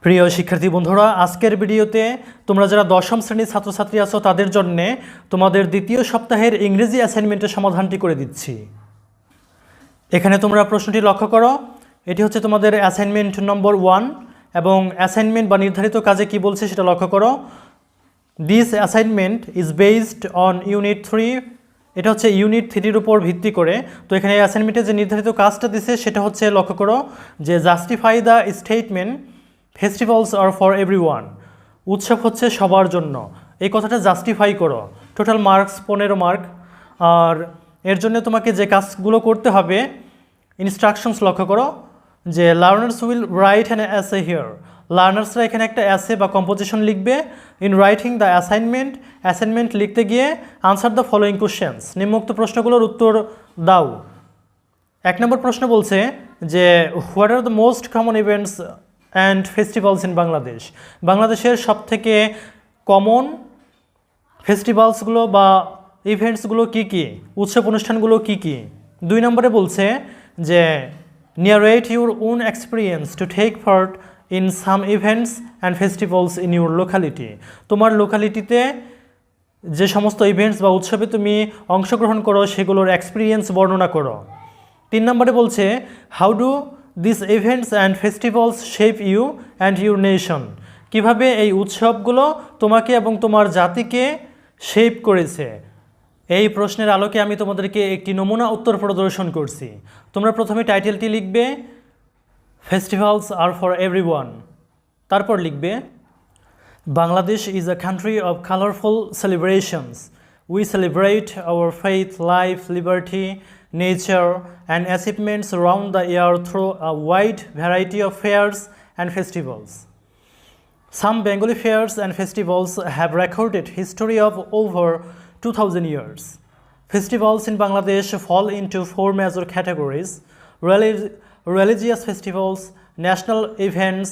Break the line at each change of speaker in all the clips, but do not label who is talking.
প্রিয় শিক্ষার্থী বন্ধুরা, আজকের ভিডিওতে তোমরা যারা দশম শ্রেণীর ছাত্রছাত্রী আছো তাদের জন্য তোমাদের দ্বিতীয় সপ্তাহের ইংরেজি অ্যাসাইনমেন্টের সমাধানটি করে দিচ্ছি। এখানে তোমরা প্রশ্নটি লক্ষ্য করো। এটি হচ্ছে তোমাদের অ্যাসাইনমেন্ট নম্বর 1 এবং অ্যাসাইনমেন্ট বা নির্ধারিত কাজে কি বলছে সেটা লক্ষ্য করো। This assignment is based on unit 3। এটা হচ্ছে ইউনিট 3-র উপর ভিত্তি করে। তো এখানে অ্যাসাইনমেন্টে যে নির্ধারিত কাজটা দিছে সেটা হচ্ছে লক্ষ্য করো যে justify the statement festivals are for everyone. উৎসব হচ্ছে সবার জন্য, এই কথাটা জাস্টিফাই করো। Total marks 15 mark. আর এর জন্য তোমাকে যে কাজগুলো করতে হবে, ইনস্ট্রাকশনস লক্ষ্য করো যে learners will write an essay here. লার্নার্সরা এখানে একটা অ্যাসে বা কম্পোজিশন লিখবে। ইন রাইটিং দ্য অ্যাসাইনমেন্ট লিখতে গিয়ে আনসার দ্য ফলোয়িং কোশ্চেন্স, নিম্নোক্ত প্রশ্নগুলোর উত্তর দাও। 1 নম্বর প্রশ্ন বলছে যে what are the most common events and festivals in Bangladesh. বাংলাদেশের সবথেকে কমন ফেস্টিভ্যালসগুলো বা ইভেন্টসগুলো কী কী, উৎসব অনুষ্ঠানগুলো কী কী। 2 নম্বরে বলছে যে narrate your own experience to take part in some events and festivals in your locality. তোমার লোকালিটিতে যে সমস্ত ইভেন্টস বা উৎসবে তুমি অংশগ্রহণ করো সেগুলোর এক্সপিরিয়েন্স বর্ণনা করো। 3 নম্বরে বলছে how do this events and festivals shape you and your nation. কীভাবে এই উৎসবগুলো তোমাকে এবং তোমার জাতিকে শেপ করেছে। এই প্রশ্নের আলোকে আমি তোমাদেরকে একটি নমুনা উত্তর প্রদর্শন করছি। তোমরা প্রথমে টাইটেলটি লিখবে ফেস্টিভ্যালস আর ফর এভরিওয়ান, তারপর লিখবে Bangladesh is a country of colourful celebrations. We celebrate our faith, life, liberty, nature and achievements around the year through a wide variety of fairs and festivals. Some Bengali fairs and festivals have recorded history of over 2000 years. Festivals in Bangladesh fall into 4 major categories: religious festivals, national events,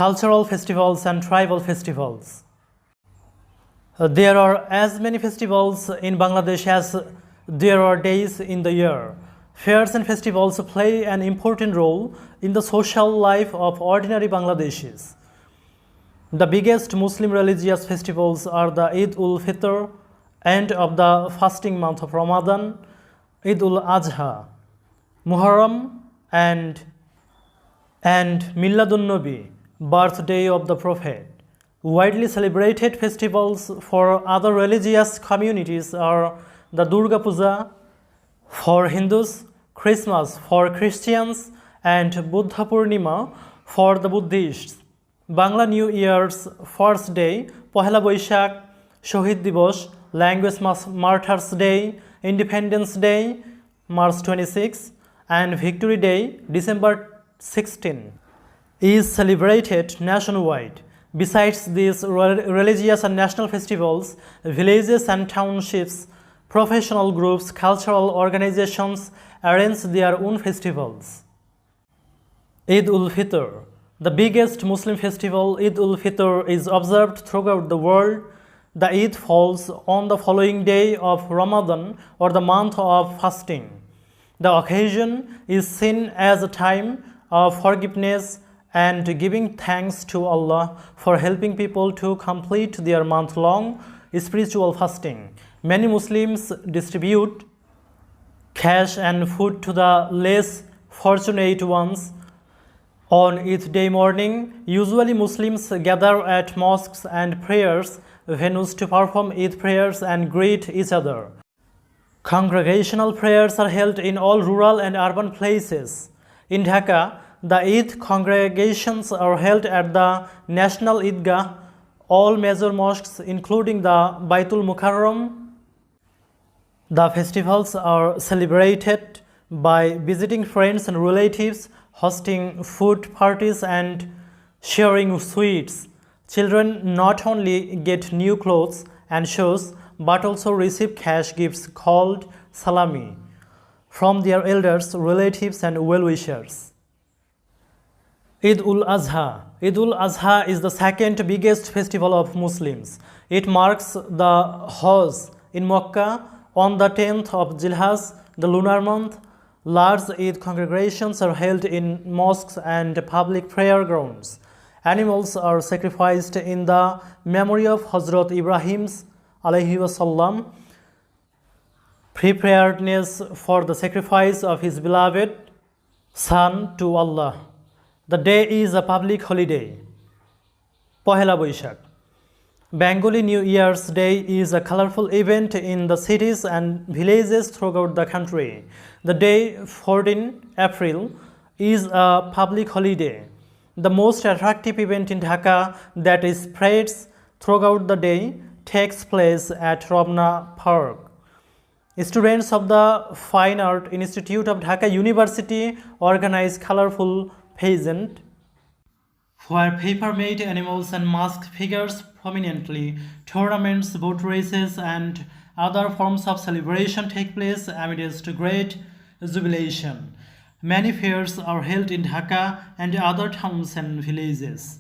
cultural festivals and tribal festivals. There are as many festivals in Bangladesh as there are days in the year. Fairs and festivals play an important role in the social life of ordinary Bangladeshis. The biggest Muslim religious festivals are the Eid ul-Fitr, end of the fasting month of Ramadan, Eid ul-Adha, Muharram and Miladun Nabi, birthday of the Prophet. Widely celebrated festivals for other religious communities are the Durga Puja for Hindus, Christmas for Christians, and Buddha Purnima for the Buddhists. Bangla New Year's first day, Pohela Boishak, Shohid Divos, Language Martyrs Day, Independence Day, March 26, and Victory Day, December 16, is celebrated nationwide. Besides these religious and national festivals, villages and townships, professional groups, cultural organizations arrange their own festivals. Eid ul-Fitr, the biggest Muslim festival, Eid ul-Fitr is observed throughout the world. The Eid falls on the following day of Ramadan or the month of fasting. The occasion is seen as a time of forgiveness and giving thanks to Allah for helping people to complete their month-long spiritual fasting. Many Muslims distribute cash and food to the less fortunate ones on Eid day morning. Usually Muslims gather at mosques and prayers venues to perform Eid prayers and greet each other. Congregational prayers are held in all rural and urban places. In Dhaka, the Eid congregations are held at the National Eidgah, all major mosques including the Baitul Mukarram. The festivals are celebrated by visiting friends and relatives, hosting food parties and sharing sweets. Children not only get new clothes and shoes but also receive cash gifts called salami from their elders, relatives and well-wishers. Eid ul-Adha. Eid ul-Adha is the second biggest festival of Muslims. It marks the Hajj in Makkah on the 10th of Zilhaj, the lunar month. Large Eid congregations are held in mosques and public prayer grounds. Animals are sacrificed in the memory of Hazrat Ibrahim's alayhi wasallam preparedness for the sacrifice of his beloved son to Allah. The day is a public holiday. Pohela Boishakh. Bengali New Year's Day is a colorful event in the cities and villages throughout the country. The day, 14 April, is a public holiday. The most attractive event in Dhaka that is spreads throughout the day takes place at Robna Park. Students of the Fine Art Institute of Dhaka University organize colorful pageant where paper-made animals and masked figures prominently. Tournaments, boat races, and other forms of celebration take place amidst great jubilation. Many fairs are held in Dhaka and other towns and villages.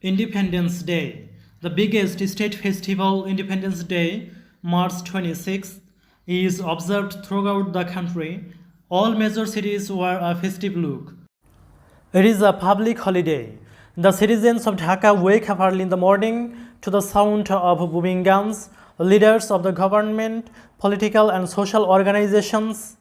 Independence Day. The biggest state festival, Independence Day, March 26th, is observed throughout the country. All major cities wear a festive look. It is a public holiday. The citizens of Dhaka wake up early in the morning to the sound of booming guns. Leaders of the government, political and social organizations,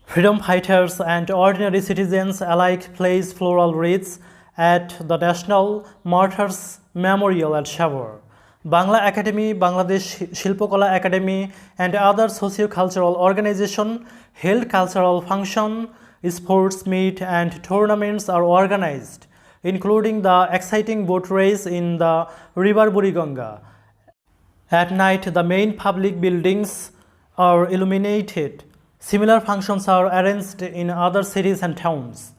freedom fighters and ordinary citizens alike place floral wreaths at the National Martyrs Memorial at Shabur. Bangla Academy, Bangladesh Shilpokola Academy and other socio-cultural organizations held cultural function, sports meet and tournaments are organized, including the exciting boat race in the river Buriganga. At night, the main public buildings are illuminated. Similar functions are arranged in other cities and towns.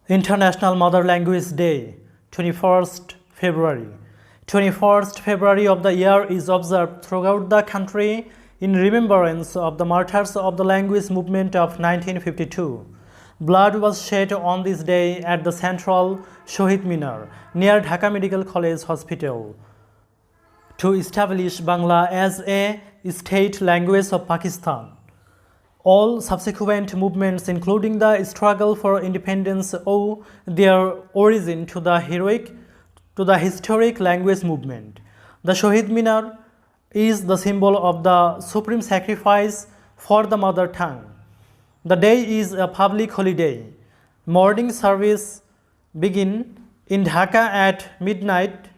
International Mother Language Day, 21st February. 21st February of the year is observed throughout the country in remembrance of the martyrs of the language movement of 1952. Blood was shed on this day at the central Shohid Minar near Dhaka Medical College Hospital to establish Bangla as a state language of Pakistan. All subsequent movements, including the struggle for independence, owe their origin to the historic language movement. The Shohid Minar is the symbol of the supreme sacrifice for the mother tongue. The day is a public holiday. Morning service begin in Dhaka at midnight.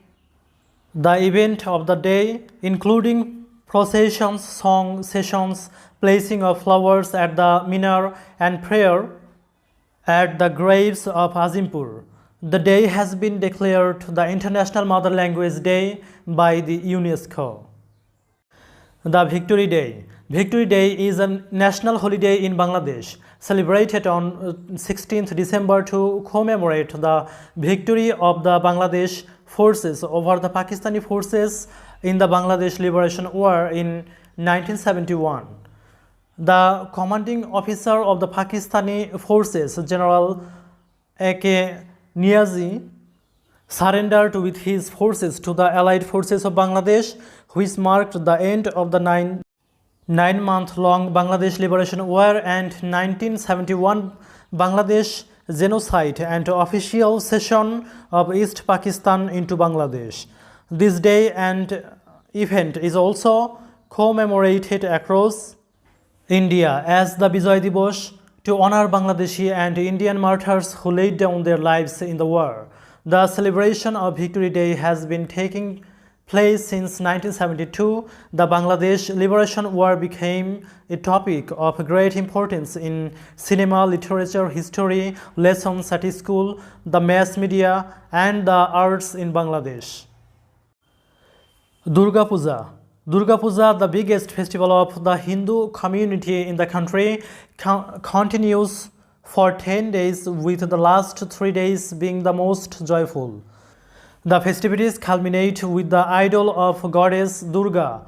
The event of the day, including processions, song sessions, placing of flowers at the minar and prayer at the graves of Azimpur. The day has been declared the International Mother Language Day by the UNESCO. The Victory Day. Victory Day is a national holiday in Bangladesh, celebrated on 16th December to commemorate the victory of the Bangladesh forces over the Pakistani forces in the Bangladesh Liberation War in 1971. The commanding officer of the Pakistani forces, General A.K. Niazi, surrendered with his forces to the Allied forces of Bangladesh, which marked the end of the nine-month-long Bangladesh Liberation War and 1971 Bangladesh genocide and official cession of East Pakistan into Bangladesh. This day and event is also commemorated across India as the Vijay Diwas to honor Bangladeshi and Indian martyrs who laid down their lives in the war. The celebration of Victory Day has been taking place since 1972. The Bangladesh Liberation War became a topic of great importance in cinema, literature, history, lessons at school, the mass media, and the arts in Bangladesh. Durga Puja. Durga Puja, the biggest festival of the Hindu community in the country, continues for 10 days, with the last 3 days being the most joyful. The festivities culminate with the idol of goddess Durga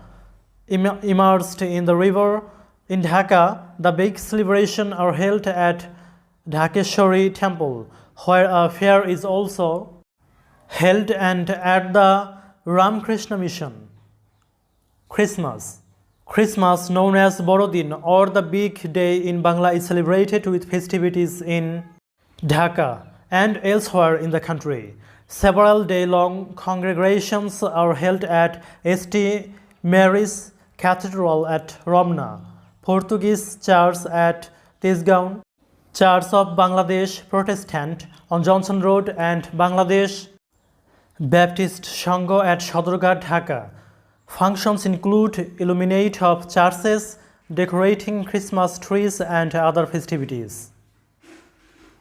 immersed in the river. In Dhaka, the big celebrations are held at Dhakeshwari Temple, where a fair is also held, and at the Ramakrishna Mission. Christmas, known as Borodin or the Big Day in Bangla, is celebrated with festivities in Dhaka and elsewhere in the country. Several day-long congregations are held at St. Mary's Cathedral at Romna, Portuguese Church at Tisgaon, Church of Bangladesh Protestant on Johnson Road, and Bangladesh Baptist Sangha at Shodorghat, Dhaka. Functions include illumination of churches, decorating Christmas trees, and other festivities.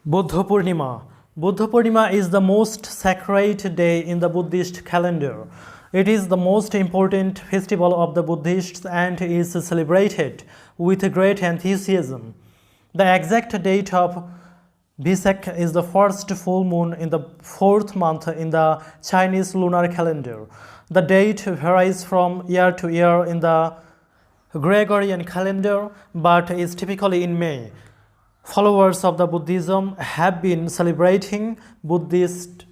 Buddha Purnima. Buddha Purnima is the most sacred day in the Buddhist calendar. It is the most important festival of the Buddhists and is celebrated with great enthusiasm. The exact date of Vesak is the first full moon in the 4th month in the Chinese lunar calendar. The date varies from year to year in the Gregorian calendar but is typically in May. Followers of the Buddhism have been celebrating Buddhist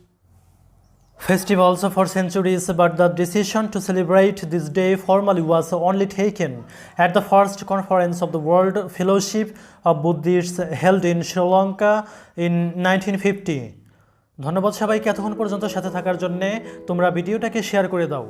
festivals for centuries, but the decision to celebrate this day formally was only taken at the first conference of the World Fellowship of Buddhists held in Sri Lanka in 1950. ধন্যবাদ সবাইকে এতক্ষণ পর্যন্ত সাথে থাকার জন্য। তোমরা ভিডিওটাকে share করে দাও।